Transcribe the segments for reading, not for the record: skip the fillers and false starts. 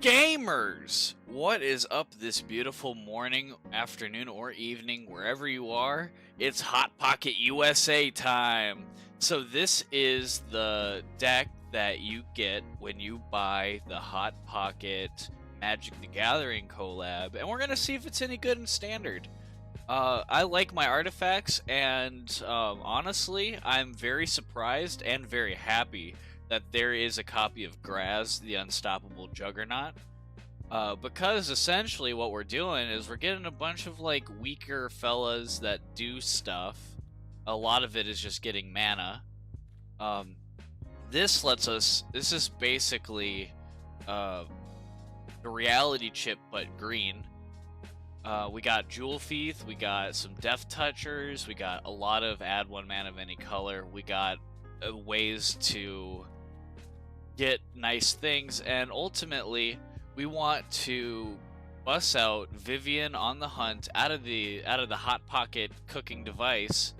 Gamers! What is up this beautiful morning, afternoon, or evening, wherever you are? It's Hot Pocket USA time! So this is the deck that you get when you buy the Hot Pocket Magic the Gathering collab, and we're gonna see if it's any good in Standard. I like my artifacts, and honestly, I'm very surprised and very happy that there is a copy of Graz, the Unstoppable Juggernaut. Because essentially what we're doing is we're getting a bunch of like weaker fellas that do stuff. A lot of it is just getting mana. This is basically the reality chip but green. We got Jewel Thief, we got some Death Touchers, we got a lot of add 1 mana of any color, we got ways to get nice things, and ultimately we want to bust out Vivian on the Hunt out of the Hot Pocket cooking device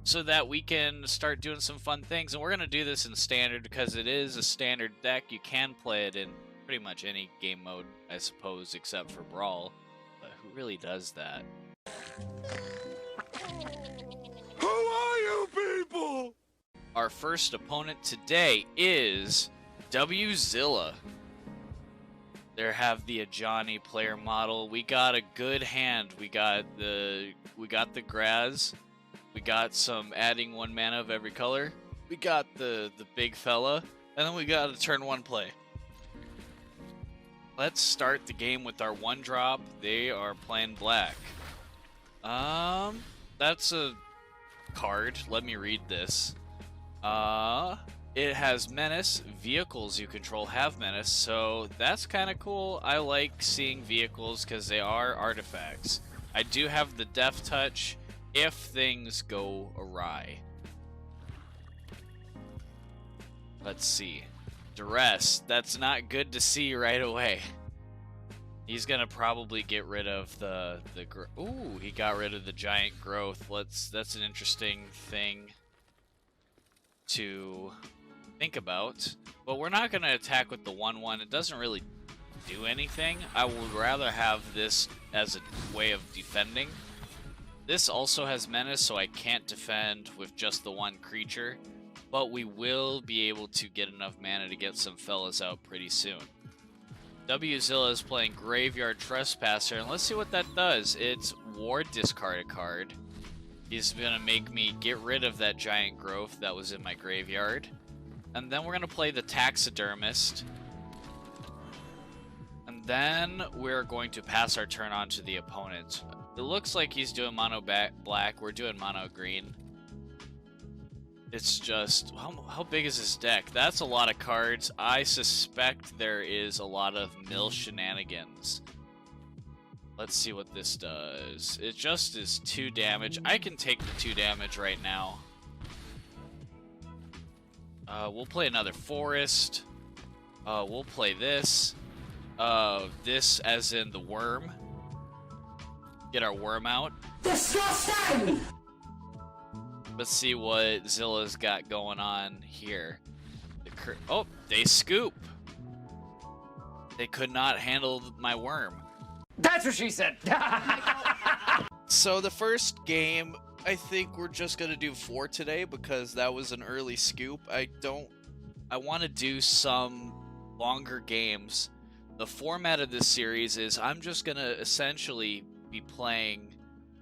so that we can start doing some fun things. And we're going to do this in Standard because it is a standard deck. You can play it in pretty much any game mode, I suppose, except for Brawl. But who really does that? Who are you people? Our first opponent today is Wzilla. There have the Ajani player model. We got a good hand. We got the Graz. We got some adding 1 mana of every color. We got the big fella, and then we got a turn 1 play. Let's start the game with our 1-drop. They are playing black. That's a card. Let me read this. It has Menace. Vehicles you control have Menace, so that's kind of cool. I like seeing vehicles because they are artifacts. I do have the Death Touch if things go awry. Let's see. Duress. That's not good to see right away. He's gonna probably get rid of ooh, he got rid of the giant growth. That's an interesting thing to think about, but we're not going to attack with the 1/1. It doesn't really do anything. I would rather have this as a way of defending. This also has Menace, so I can't defend with just the 1 creature, but we will be able to get enough mana to get some fellas out pretty soon. Wzilla is playing Graveyard Trespasser, and let's see what that does. It's War Discard a card. He's going to make me get rid of that giant growth that was in my graveyard. And then we're going to play the Taxidermist. And then we're going to pass our turn on to the opponent. It looks like he's doing mono black. We're doing mono green. It's just... How big is this deck? That's a lot of cards. I suspect there is a lot of mill shenanigans. Let's see what this does. It just is 2 damage. I can take the 2 damage right now. We'll play another forest. We'll play this. This as in the worm. Get our worm out. Disgusting! Let's see what Zilla's got going on here. Oh, they scoop. They could not handle my worm. That's what she said! So the first game, I think we're just gonna do 4 today because that was an early scoop. I want to do some longer games. The format of this series is I'm just gonna essentially be playing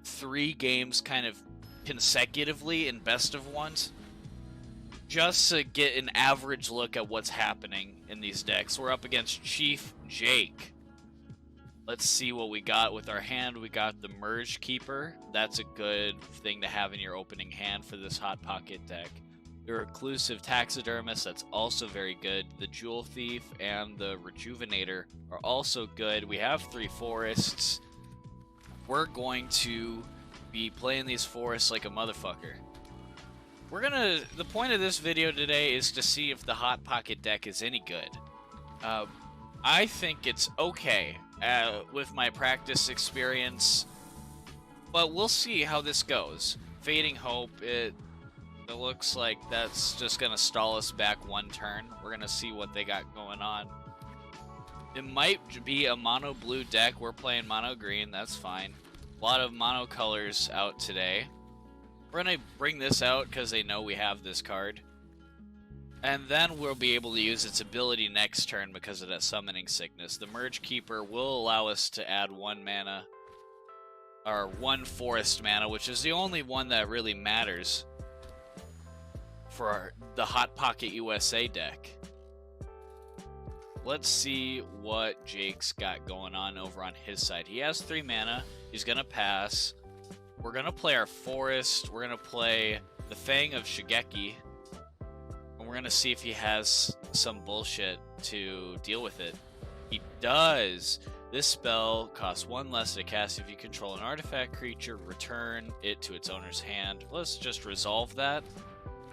3 games kind of consecutively in best of ones, just to get an average look at what's happening in these decks. We're up against Chief Jake. Let's see what we got with our hand. We got the Merge Keeper. That's a good thing to have in your opening hand for this Hot Pocket deck. The Reclusive Taxidermist, that's also very good. The Jewel Thief and the Rejuvenator are also good. We have 3 forests. We're going to be playing these forests like a motherfucker. The point of this video today is to see if the Hot Pocket deck is any good. I think it's okay. With my practice experience, but we'll see how this goes. Fading Hope, it looks like that's just gonna stall us back 1 turn. We're gonna see what they got going on. It might be a mono blue deck. We're playing mono green. That's fine. A lot of mono colors out today. We're going to bring this out because they know we have this card. And then we'll be able to use its ability next turn because of that Summoning Sickness. The Merge Keeper will allow us to add 1 mana, or 1 forest mana, which is the only one that really matters for the Hot Pocket USA deck. Let's see what Jake's got going on over on his side. He has 3 mana. He's going to pass. We're going to play our forest. We're going to play the Fang of Shigeki. And we're going to see if he has some bullshit to deal with it. He does. This spell costs 1 less to cast if you control an artifact creature. Return it to its owner's hand. Let's just resolve that.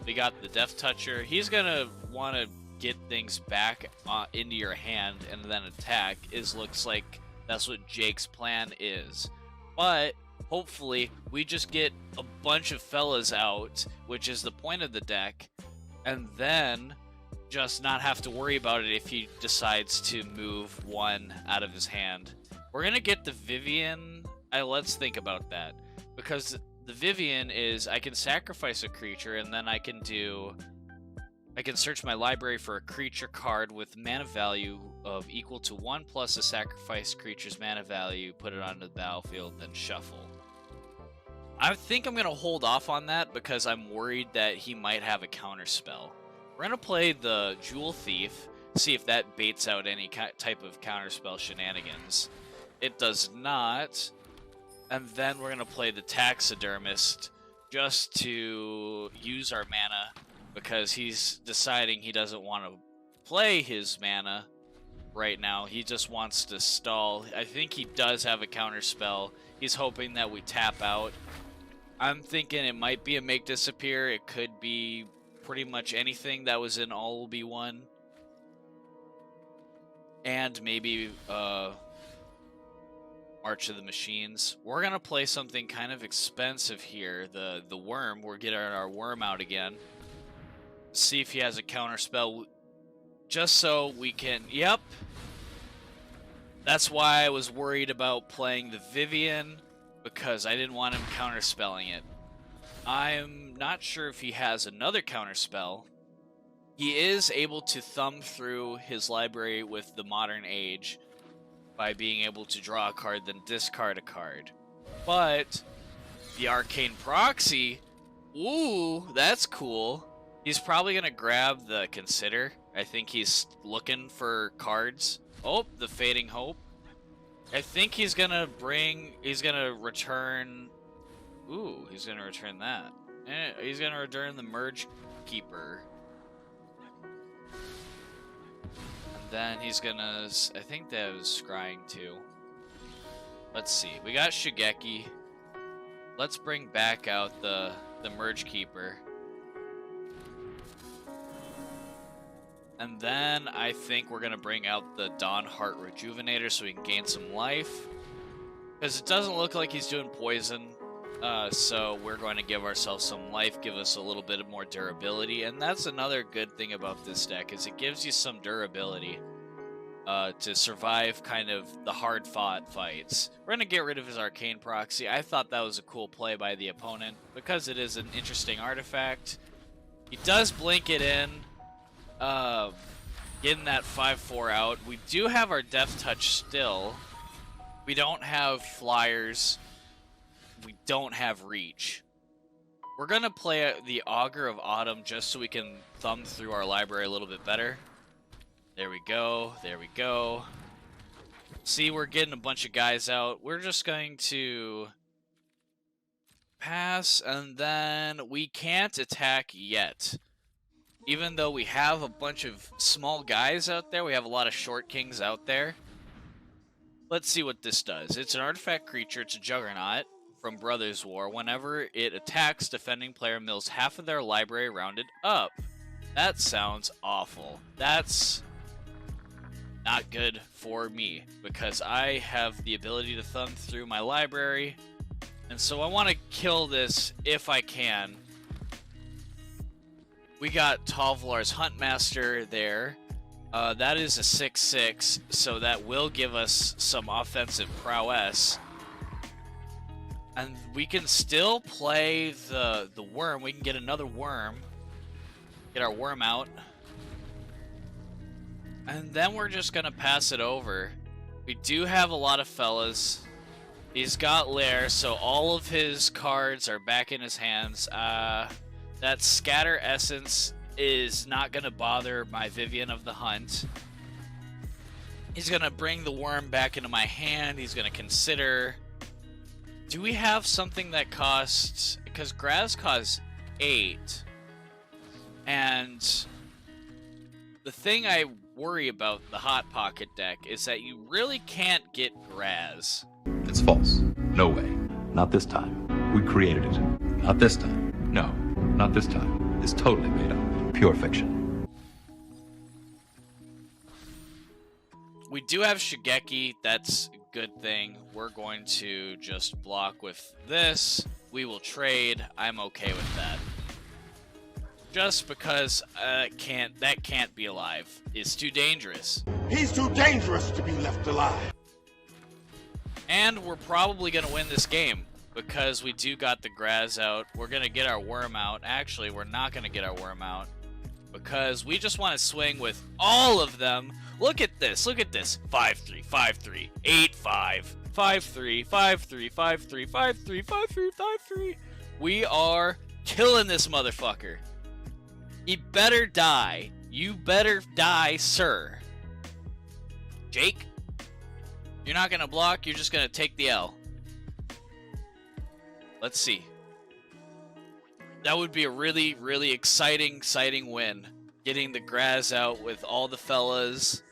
We got the Death Toucher. He's going to want to get things back into your hand and then attack. Looks like that's what Jake's plan is. But hopefully we just get a bunch of fellas out, which is the point of the deck, and then just not have to worry about it if he decides to move 1 out of his hand. We're gonna get the Vivian. Let's think about that, because the Vivian is I can sacrifice a creature and then I can search my library for a creature card with mana value of equal to 1 plus a sacrificed creature's mana value, put it onto the battlefield, then shuffle. I think I'm going to hold off on that because I'm worried that he might have a counter spell. We're going to play the Jewel Thief, see if that baits out any type of counter spell shenanigans. It does not. And then we're going to play the Taxidermist just to use our mana, because he's deciding he doesn't want to play his mana right now. He just wants to stall. I think he does have a counter spell. He's hoping that we tap out. I'm thinking it might be a Make Disappear. It could be pretty much anything that was in All Will Be One. And maybe March of the Machines. We're going to play something kind of expensive here. The Worm. We're getting our Worm out again. See if he has a counter spell, just so we can. Yep, that's why I was worried about playing the Vivian, because I didn't want him counterspelling it. I'm not sure if he has another counterspell. He is able to thumb through his library with the Modern Age by being able to draw a card then discard a card, but the Arcane Proxy, ooh, that's cool. He's probably going to grab the Consider. I think he's looking for cards. Oh, the Fading Hope. I think he's going to return... Ooh, he's going to return that. He's going to return the Merge Keeper. And then he's going to... I think that was Scrying too. Let's see. We got Shigeki. Let's bring back out the Merge Keeper. And then I think we're going to bring out the Dawn Heart Rejuvenator so we can gain some life. Because it doesn't look like he's doing poison. So we're going to give ourselves some life, give us a little bit more durability. And that's another good thing about this deck, is it gives you some durability to survive kind of the hard-fought fights. We're going to get rid of his Arcane Proxy. I thought that was a cool play by the opponent because it is an interesting artifact. He does blink it in. Getting that 5/4 out. We do have our Death Touch still. We don't have Flyers. We don't have Reach. We're gonna play the Augur of Autumn just so we can thumb through our library a little bit better. There we go. There we go. See, we're getting a bunch of guys out. We're just going to pass, and then we can't attack yet. Even though we have a bunch of small guys out there, we have a lot of short kings out there. Let's see what this does. It's an artifact creature. It's a Juggernaut from Brothers War. Whenever it attacks, defending player mills half of their library rounded up. That sounds awful. That's not good for me, because I have the ability to thumb through my library. And so I want to kill this if I can. We got Tavlar's Huntmaster there. That is a 6/6, so that will give us some offensive prowess. And we can still play the worm. We can get another worm. Get our worm out. And then we're just going to pass it over. We do have a lot of fellas. He's got Lair, so all of his cards are back in his hands. That Scatter Essence is not going to bother my Vivian of the Hunt. He's going to bring the worm back into my hand. He's going to consider... Do we have something that costs... Because Graz costs 8. And the thing I worry about the Hot Pocket deck is that you really can't get Graz. It's false. No way. Not this time. We created it. Not this time. No, not this time. It's totally made up. Pure fiction. We do have Shigeki. That's a good thing. We're going to just block with this. We will trade. I'm okay with that. Just because that can't be alive. It's too dangerous. He's too dangerous to be left alive. And we're probably going to win this game because we do got the Graz out. We're going to get our worm out. Actually, we're not going to get our worm out because we just want to swing with all of them. Look at this. Look at this. 5-3, 5-3, 8-5, 5-3, 5-3, 5-3, 5-3, 5-3, 5-3. We are killing this motherfucker. He better die. You better die, sir. Jake? You're not going to block, you're just going to take the L. Let's see. That would be a really, really exciting win. Getting the Graz out with all the fellas.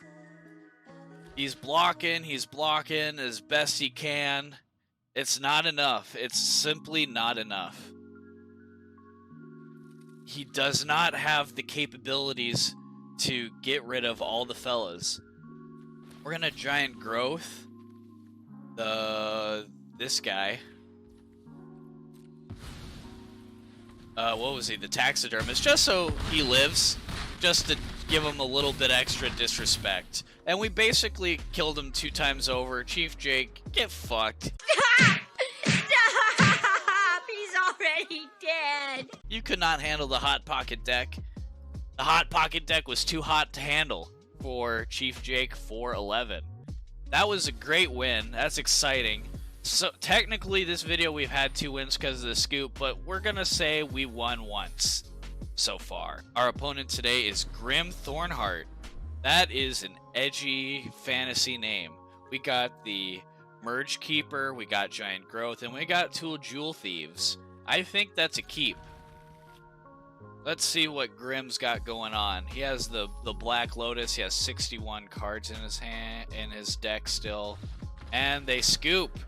He's blocking as best he can. It's not enough. It's simply not enough. He does not have the capabilities to get rid of all the fellas. We're gonna Giant Growth this guy. What was he? The Taxidermist, just so he lives, just to give him a little bit extra disrespect. And we basically killed him 2 times over. Chief Jake, get fucked. Stop! He's already dead. You could not handle the Hot Pocket deck. The Hot Pocket deck was too hot to handle for Chief Jake 411. That was a great win. That's exciting. So technically this video we've had 2 wins because of the scoop, but we're gonna say we won once so far. Our opponent today is Grim Thornheart. That is an edgy fantasy name. We got the Merge Keeper, we got Giant Growth, and we got 2 Jewel Thieves. I think that's a keep. Let's see what Grim's got going on. He has the Black Lotus. He has 61 cards in his deck still. And they scoop.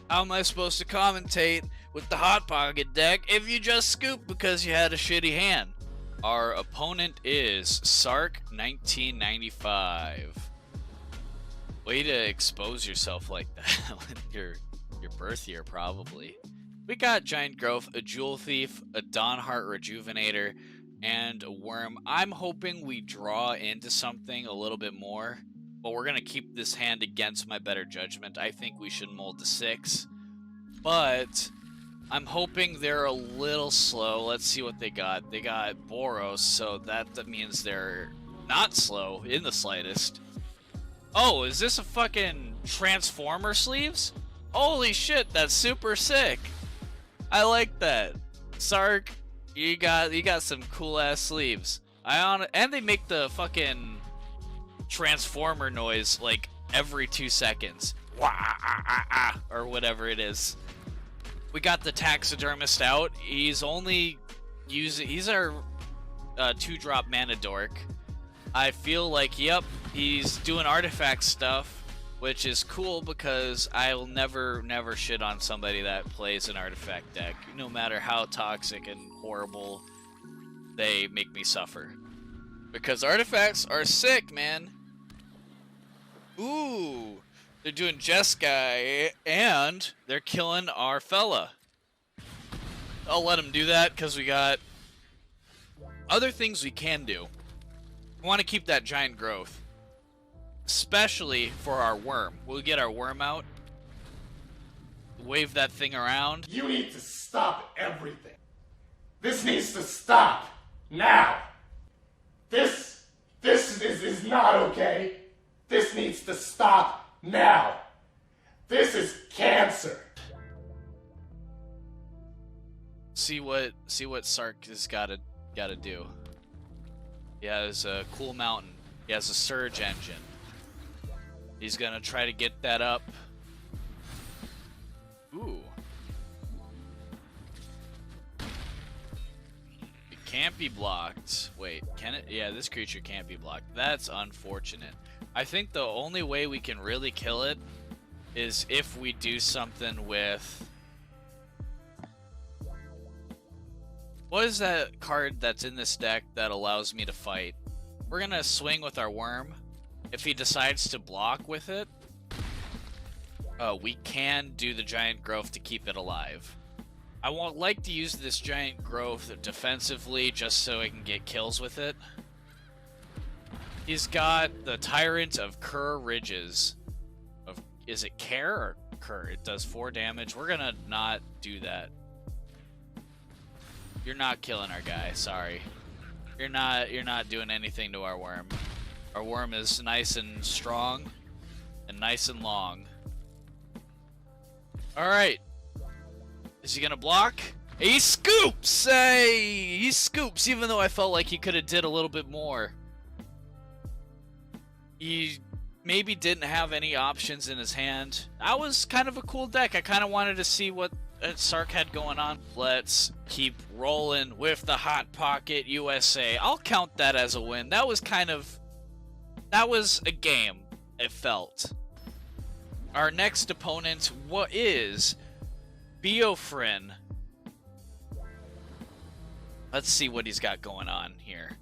How am I supposed to commentate with the Hot Pocket deck if you just scoop because you had a shitty hand? Our opponent is Sark 1995. Way to expose yourself like that with your birth year, probably. We got Giant Growth, a Jewel Thief, a Dawnheart Rejuvenator, and a Worm. I'm hoping we draw into something a little bit more, but we're going to keep this hand against my better judgment. I think we should mold to 6, but I'm hoping they're a little slow. Let's see what they got. They got Boros, so that means they're not slow in the slightest. Oh, is this a fucking Transformer sleeves? Holy shit, that's super sick. I like that. Sark, you got some cool ass sleeves. And they make the fucking Transformer noise like every 2 seconds. Wah, ah, ah, ah, or whatever it is. We got the Taxidermist out. He's our 2-drop mana dork. I feel like, yep, he's doing artifact stuff, which is cool because I'll never shit on somebody that plays an artifact deck, no matter how toxic and horrible they make me suffer. Because artifacts are sick, man. Ooh, they're doing Jeskai, and they're killing our fella. I'll let them do that because we got other things we can do. I want to keep that Giant Growth. especially for our worm. We'll get our worm out, wave that thing around. You need to stop everything. This needs to stop. Now. This is not okay. This needs to stop now. This is cancer. See what Sark has gotta do. He has a cool mountain. He has a surge engine. He's gonna try to get that up. Ooh. It can't be blocked. Wait, can it? Yeah, this creature can't be blocked. That's unfortunate. I think the only way we can really kill it is if we do something with... What is that card that's in this deck that allows me to fight? We're gonna swing with our worm. If he decides to block with it, we can do the giant growth to keep it alive. I won't like to use this giant growth defensively just so I can get kills with it. He's got the Tyrant of Kerr Ridges. Is it Care or Kerr? It does 4 damage. We're gonna not do that. You're not killing our guy, sorry. You're not doing anything to our worm. Our worm is nice and strong and nice and long. Alright. Is he gonna block? He scoops! Hey! He scoops, even though I felt like he could have did a little bit more. He maybe didn't have any options in his hand. That was kind of a cool deck. I kind of wanted to see what Sark had going on. Let's keep rolling with the Hot Pocket USA. I'll count that as a win. That was a game, it felt. Our next opponent is Beofrin. Let's see what he's got going on here.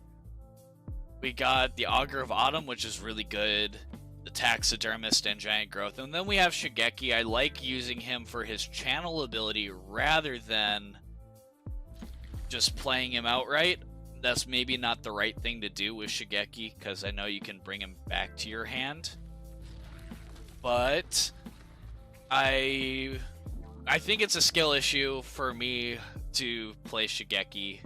We got the Augur of Autumn, which is really good. The Taxidermist and Giant Growth. And then we have Shigeki. I like using him for his channel ability rather than just playing him outright. That's maybe not the right thing to do with Shigeki, because I know you can bring him back to your hand. But I think it's a skill issue for me to play Shigeki,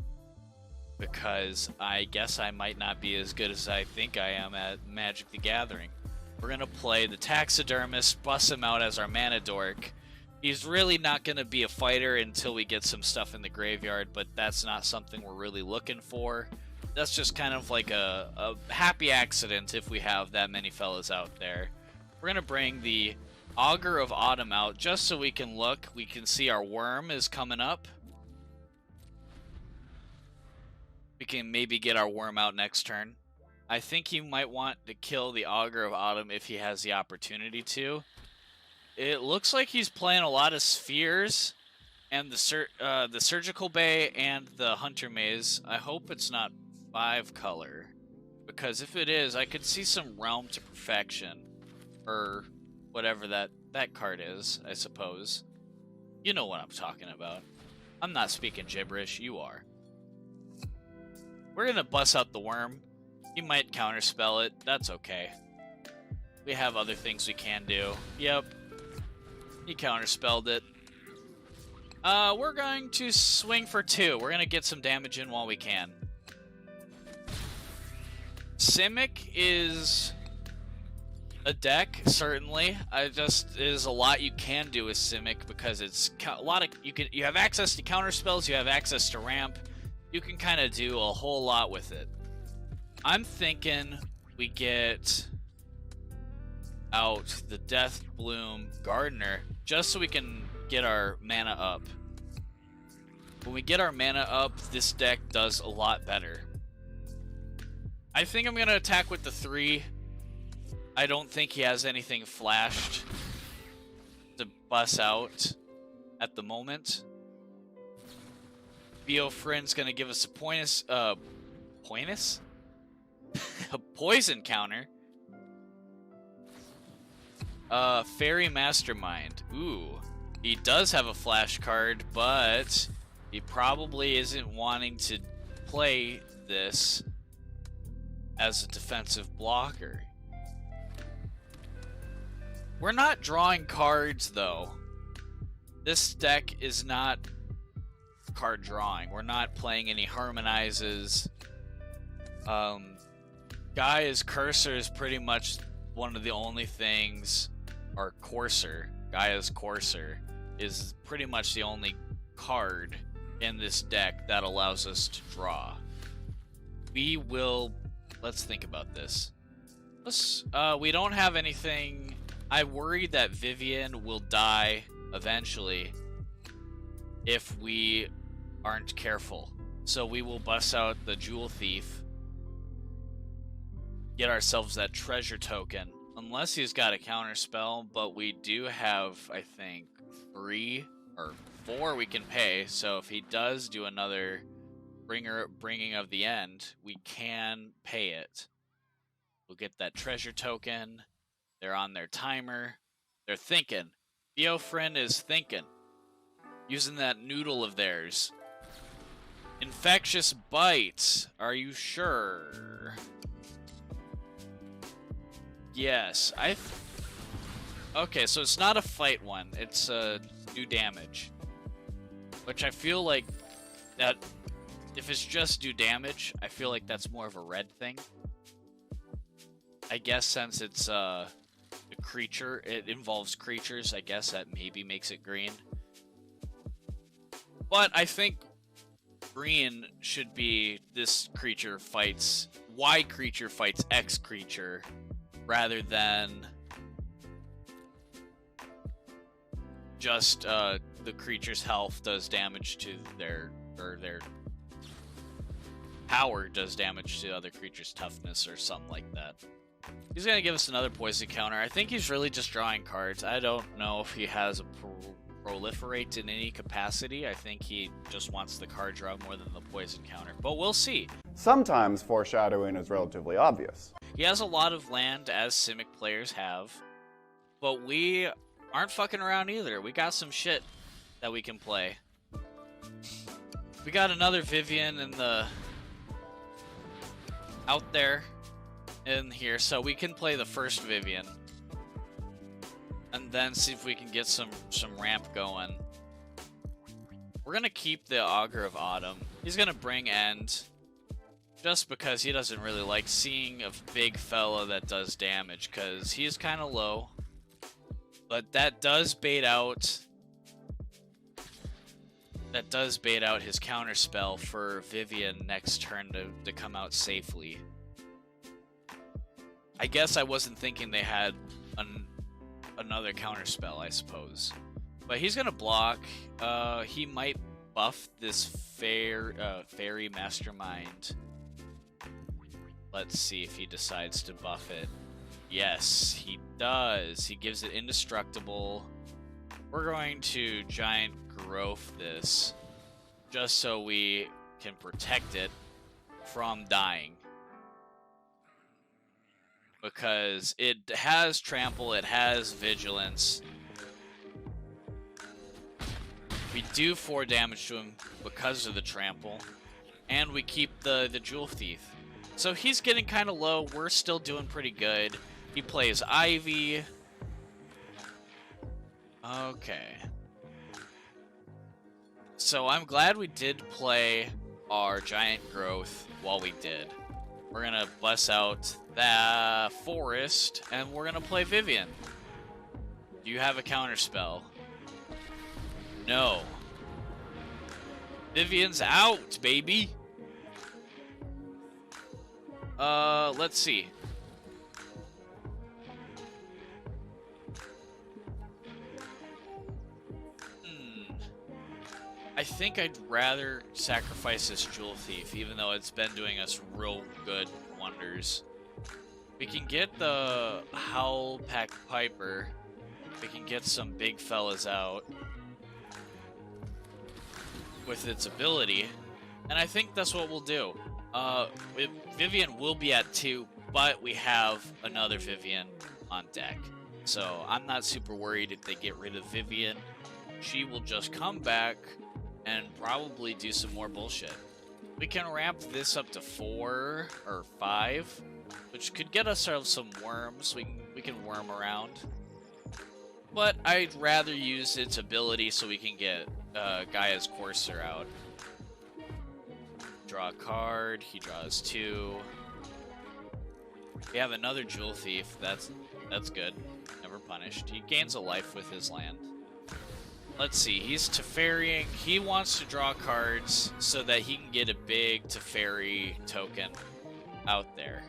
because I guess I might not be as good as I think I am at Magic the Gathering. We're going to play the Taxidermist, bust him out as our mana dork. He's really not going to be a fighter until we get some stuff in the graveyard, but that's not something we're really looking for. That's just kind of like a happy accident if we have that many fellas out there. We're going to bring the Augur of Autumn out just so we can look. We can see our worm is coming up. We can maybe get our worm out next turn. I think he might want to kill the Augur of Autumn if he has the opportunity to. It looks like he's playing a lot of Spheres and the Surgical Bay and the Hunter Maze. I hope it's not 5 color, because if it is, I could see some Realm to Perfection, or whatever that card is, I suppose. You know what I'm talking about. I'm not speaking gibberish, you are. We're gonna bust out the worm. He might counterspell it, that's okay. We have other things we can do. Yep. He counterspelled it. We're going to swing for 2. We're gonna get some damage in while we can. Simic is a deck, certainly. There's a lot you can do with Simic, because it's a lot of you have access to counterspells, you have access to ramp. You can kind of do a whole lot with it. I'm thinking we get out the Death Bloom Gardener just so we can get our mana up. When we get our mana up, this deck does a lot better. I think I'm going to attack with the 3. I don't think he has anything flashed to bust out at the moment. Beofrin's going to give us a a poison counter. Fairy Mastermind. Ooh. He does have a flash card, but he probably isn't wanting to play this as a defensive blocker. We're not drawing cards, though. This deck is not card drawing. We're not playing any harmonizes. Gaia's Cursor is pretty much one of the only things, or Courser, Gaia's Courser, is pretty much the only card in this deck that allows us to draw. We will... Let's think about this. We don't have anything... I worry that Vivian will die eventually if we aren't careful. So we will bust out the Jewel Thief, get ourselves that treasure token, unless he's got a counter spell, but we do have, I think, 3 or 4 we can pay. So if he does do another bringing of the end, we can pay it. We'll get that treasure token. They're on their timer. They're thinking. Theofren is thinking. Using that noodle of theirs. Infectious Bite. Are you sure? Yes. Okay, so it's not a fight one. It's do damage. Which I feel like that if it's just do damage, I feel like that's more of a red thing. I guess since it's a creature, it involves creatures, I guess that maybe makes it green. But I think green should be this creature fights Y creature fights X creature rather than just the creature's health does damage to their power does damage to other creature's toughness or something like that. He's going to give us another poison counter. I think he's really just drawing cards. I don't know if he has a proliferate in any capacity. I think he just wants the card draw more than the poison counter. But we'll see. Sometimes foreshadowing is relatively obvious. He has a lot of land, as Simic players have. But we aren't fucking around either. We got some shit that we can play. We got another Vivian in the... out there. In here, so we can play the first Vivian and then see if we can get some ramp going. We're gonna keep the Augur of Autumn. He's gonna bring end just because he doesn't really like seeing a big fella that does damage because he's kind of low, but that does bait out his counter spell for Vivian next turn to come out safely. I guess I wasn't thinking they had another counter spell, I suppose. But he's gonna block. He might buff this fairy mastermind. Let's see if he decides to buff it. Yes, he does. He gives it indestructible. We're going to giant growth this just so we can protect it from dying. Because it has trample, it has vigilance. We do 4 damage to him because of the trample. And we keep the Jewel Thief. So he's getting kind of low. We're still doing pretty good. He plays Ivy. Okay. So I'm glad we did play our giant growth while we did. We're gonna bust out the forest, and we're gonna play Vivian. Do you have a counter spell? No. Vivian's out, baby. Let's see. I think I'd rather sacrifice this Jewel Thief, even though it's been doing us real good wonders. We can get the Howl Pack Piper. We can get some big fellas out with its ability. And I think that's what we'll do. Vivian will be at 2, but we have another Vivian on deck. So I'm not super worried if they get rid of Vivian. She will just come back and probably do some more bullshit. We can ramp this up to 4 or 5, which could get ourselves some worms. We can worm around. But I'd rather use its ability so we can get Gaia's Courser out. Draw a card, he draws 2. We have another Jewel Thief, that's good. Never punished. He gains a life with his land. Let's see, he's Teferiing. He wants to draw cards so that he can get a big Teferi token out there.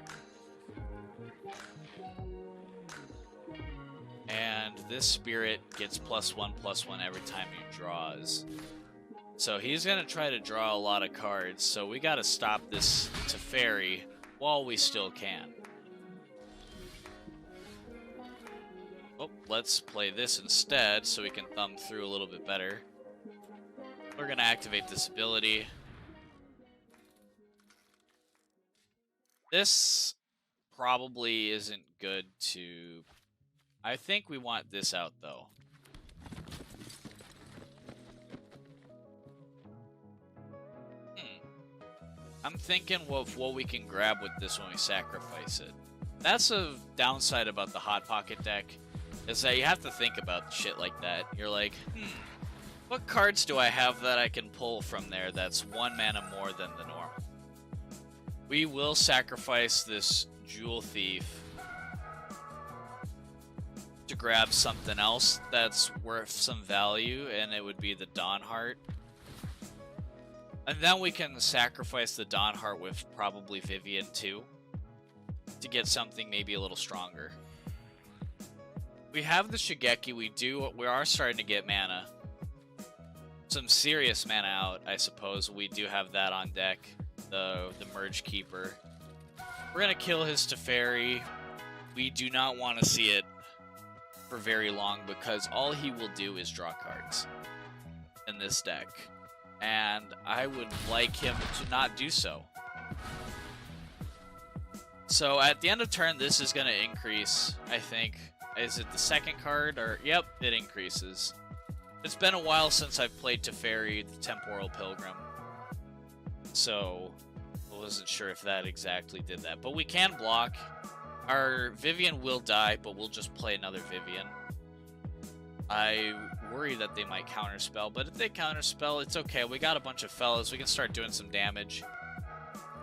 And this spirit gets +1/+1 every time he draws. So he's going to try to draw a lot of cards, so we got to stop this Teferi while we still can. Oh, let's play this instead so we can thumb through a little bit better. We're going to activate this ability. This probably isn't good to... I think we want this out, though. I'm thinking of what we can grab with this when we sacrifice it. That's a downside about the Hot Pocket deck, is that you have to think about shit like that. You're like, what cards do I have that I can pull from there that's 1 mana more than the normal? We will sacrifice this Jewel Thief to grab something else that's worth some value, and it would be the Dawnheart. And then we can sacrifice the Dawnheart with probably Vivian too, to get something maybe a little stronger. We have the Shigeki, we are starting to get mana. Some serious mana out, I suppose. We do have that on deck, the Merge Keeper. We're gonna kill his Teferi. We do not want to see it for very long, because all he will do is draw cards in this deck. And I would like him to not do so. So at the end of turn, this is going to increase, I think. Is it the second card? Or yep, it increases. It's been a while since I've played Teferi, the Temporal Pilgrim. So I wasn't sure if that exactly did that. But we can block. Our Vivian will die, but we'll just play another Vivian. I worry that they might counterspell, but if they counterspell, it's okay. We got a bunch of fellas. We can start doing some damage.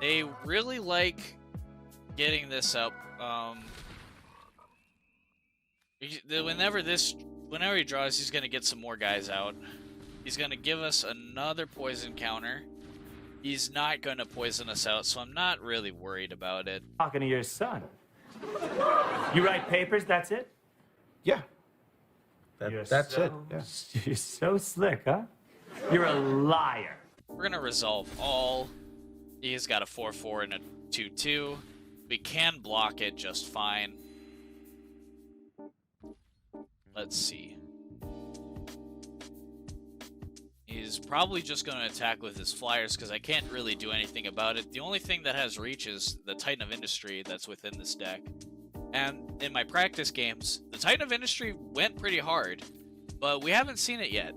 They really like getting this up. Whenever he draws, he's going to get some more guys out. He's going to give us another poison counter. He's not going to poison us out, so I'm not really worried about it. Talking to your son. You write papers, that's it? Yeah. That's it. Yeah. You're so slick, huh? You're a liar. We're gonna resolve all. He's got a 4/4 and a 2/2. We can block it just fine. Let's see. He's probably just going to attack with his flyers because I can't really do anything about it. The only thing that has reach is the Titan of Industry that's within this deck. And in my practice games, the Titan of Industry went pretty hard, but we haven't seen it yet.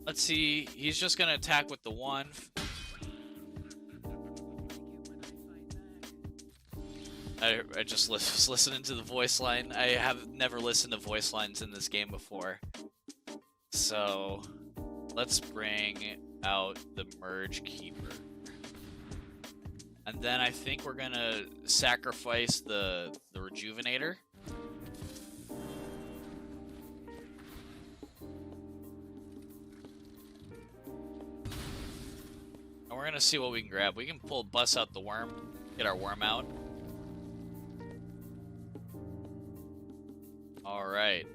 Let's see, he's just going to attack with the 1. I just was listening to the voice line. I have never listened to voice lines in this game before. So, let's bring out the Merge Keeper. And then I think we're gonna sacrifice the Rejuvenator. And we're gonna see what we can grab. We can bust out the worm, get our worm out. Alright.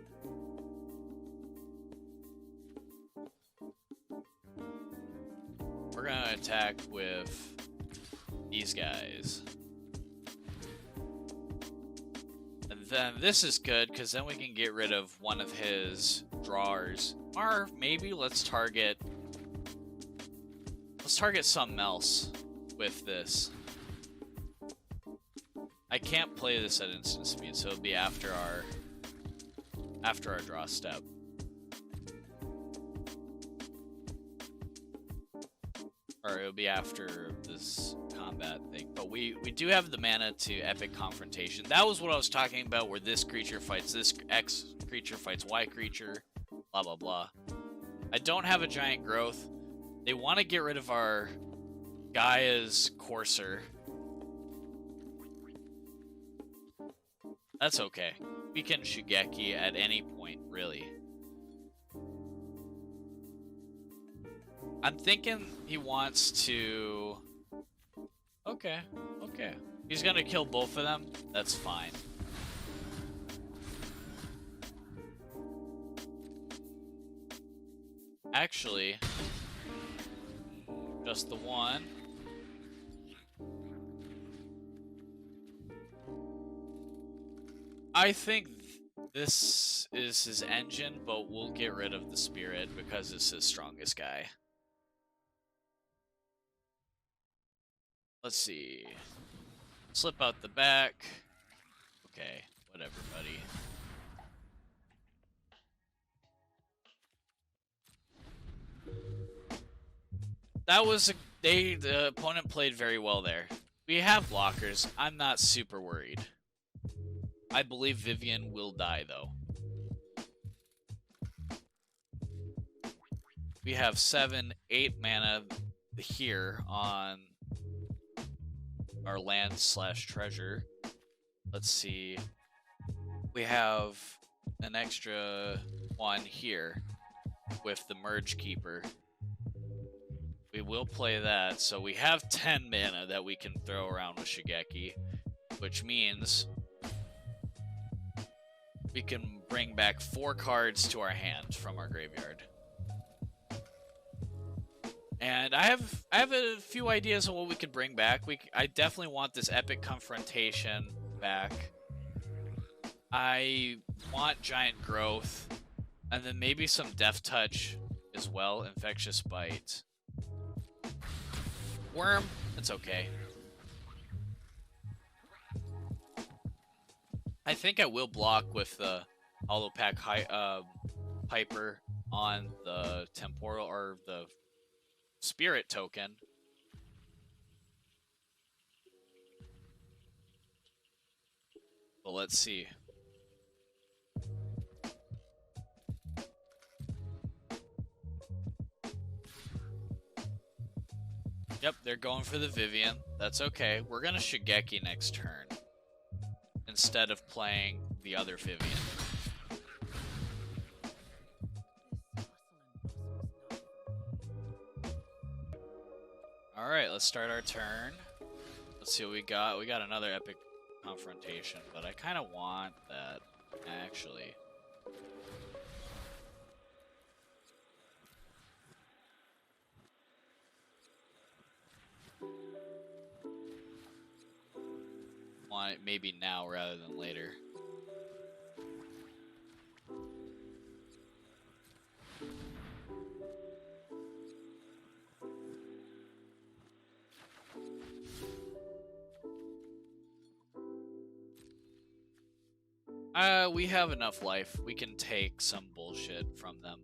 We're gonna attack with these guys. And then this is good, because then we can get rid of one of his drawers. Or maybe let's target something else with this. I can't play this at instant speed, so it'll be after our draw step. or it'll be after this combat thing. But we do have the mana to Epic Confrontation. That was what I was talking about, where this creature fights this X creature fights Y creature, blah blah blah. I don't have a giant growth. They want to get rid of our Gaia's Courser. That's okay. We can Shigeki at any point, really. I'm thinking he wants to... Okay. He's gonna kill both of them. That's fine. Actually, just the one. I think this is his engine, but we'll get rid of the spirit because it's his strongest guy. Let's see. Slip out the back. Okay, whatever, buddy. That was the opponent played very well there. We have blockers. I'm not super worried. I believe Vivian will die, though. We have 7, 8 mana here on our land/treasure. Let's see. We have an extra one here with the Merge Keeper. We will play that, so we have 10 mana that we can throw around with Shigeki, which means we can bring back 4 cards to our hand from our graveyard. And I have a few ideas on what we could bring back. I definitely want this Epic Confrontation back. I want Giant Growth, and then maybe some Death Touch as well. Infectious Bite. Worm, it's okay. I think I will block with the Holopack Piper on the Temporal or the Spirit token. But let's see. Yep, they're going for the Vivian. That's okay. We're gonna Shigeki next turn instead of playing the other Vivian. Alright, let's start our turn. Let's see what we got. We got another Epic Confrontation, but I kind of want that, actually. Want it maybe now rather than later. We have enough life. We can take some bullshit from them.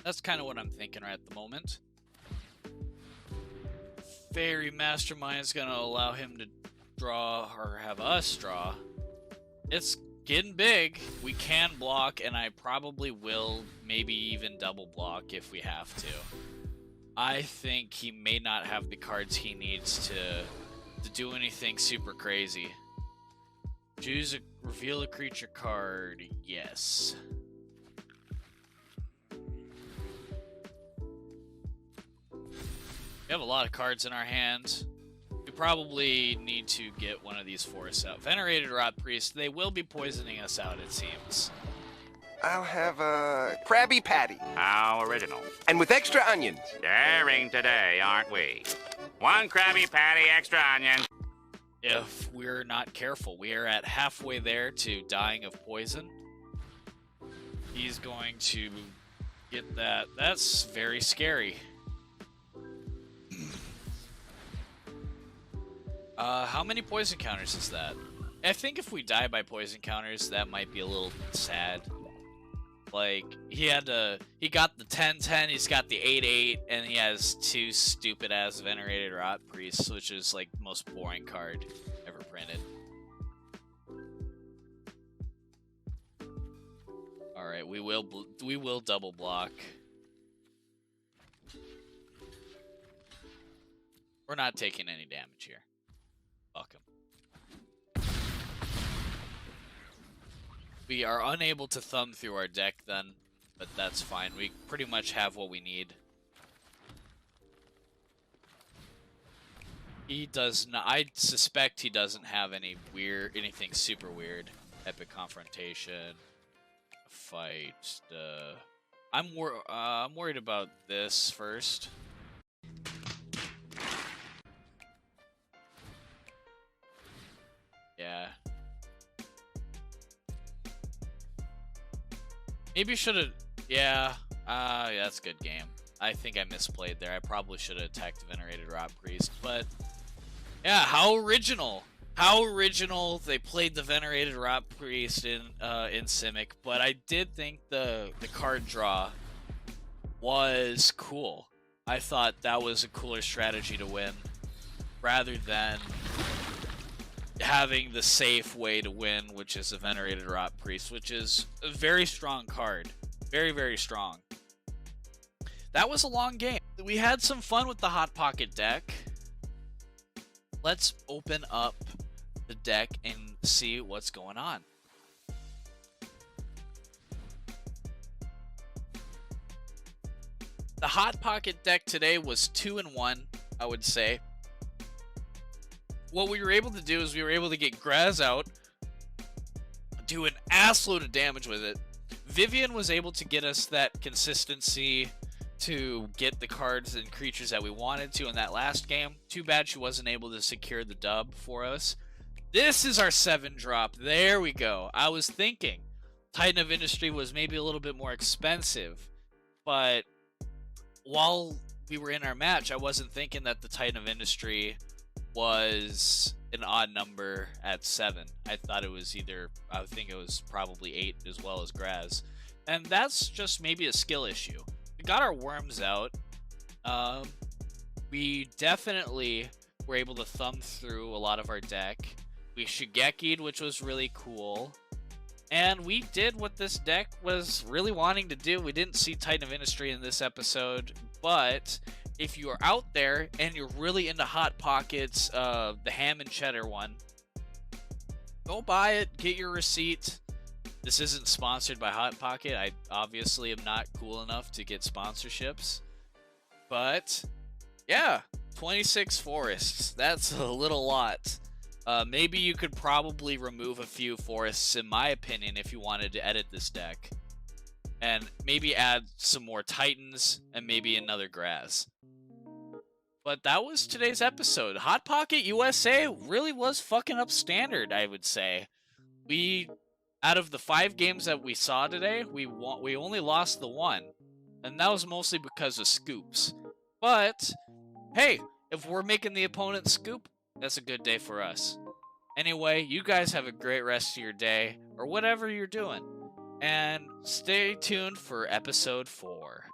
That's kind of what I'm thinking at the moment. Fairy Mastermind is going to allow him to draw, or have us draw. It's getting big. We can block, and I probably will maybe even double block if we have to. I think he may not have the cards he needs to do anything super crazy. Reveal a creature card. Yes. We have a lot of cards in our hand. We probably need to get one of these forests out. Venerated Rot Priest, they will be poisoning us out, it seems. I'll have a Krabby Patty. How original. And with extra onions. Daring today, aren't we? 1 Krabby Patty, extra onion. If we're not careful, we are at halfway there to dying of poison. He's going to get that. That's very scary. How many poison counters is that? I think if we die by poison counters, that might be a little sad. Like, he got the 10-10, he's got the 8-8, and he has 2 stupid-ass Venerated Rot Priests, which is, like, the most boring card ever printed. Alright, we will double block. We're not taking any damage here. Fuck him. We are unable to thumb through our deck then, but that's fine. We pretty much have what we need. He does not. I suspect he doesn't have anything super weird. Epic Confrontation, fight. I'm worried about this first. Yeah. Maybe should have. Yeah. Yeah, that's a good game. I think I misplayed there. I probably should have attacked the Venerated Rot Priest, but yeah, how original! How original! They played the Venerated Rot Priest in Simic, but I did think the card draw was cool. I thought that was a cooler strategy to win, rather than having the safe way to win, which is a Venerated Rot Priest, which is a very strong card. Very, very strong. That was a long game. We had some fun with the Hot Pocket deck. Let's open up the deck and see what's going on. The Hot Pocket deck today was 2-1, I would say. What we were able to do is we were able to get Graz out, do an assload of damage with it. Vivian was able to get us that consistency to get the cards and creatures that we wanted to in that last game. Too bad she wasn't able to secure the dub for us. This is our 7-drop. There we go. I was thinking Titan of Industry was maybe a little bit more expensive, but while we were in our match, I wasn't thinking that the Titan of Industry was an odd number at 7. I thought it was I think it was probably 8 as well as Graz. And that's just maybe a skill issue. We got our worms out. We definitely were able to thumb through a lot of our deck. We Shigeki'd, which was really cool. And we did what this deck was really wanting to do. We didn't see Titan of Industry in this episode, but if you are out there and you're really into Hot Pockets, the ham and cheddar one, go buy it, get your receipt. This isn't sponsored by Hot Pocket. I obviously am not cool enough to get sponsorships. But yeah, 26 forests. That's a little lot. Maybe you could probably remove a few forests, in my opinion, if you wanted to edit this deck. And maybe add some more Titans and maybe another Graz. But that was today's episode. Hot Pocket USA really was fucking up standard, I would say. Out of the 5 games that we saw today, we only lost the 1. And that was mostly because of scoops. But, hey, if we're making the opponent scoop, that's a good day for us. Anyway, you guys have a great rest of your day, or whatever you're doing. And stay tuned for episode 4.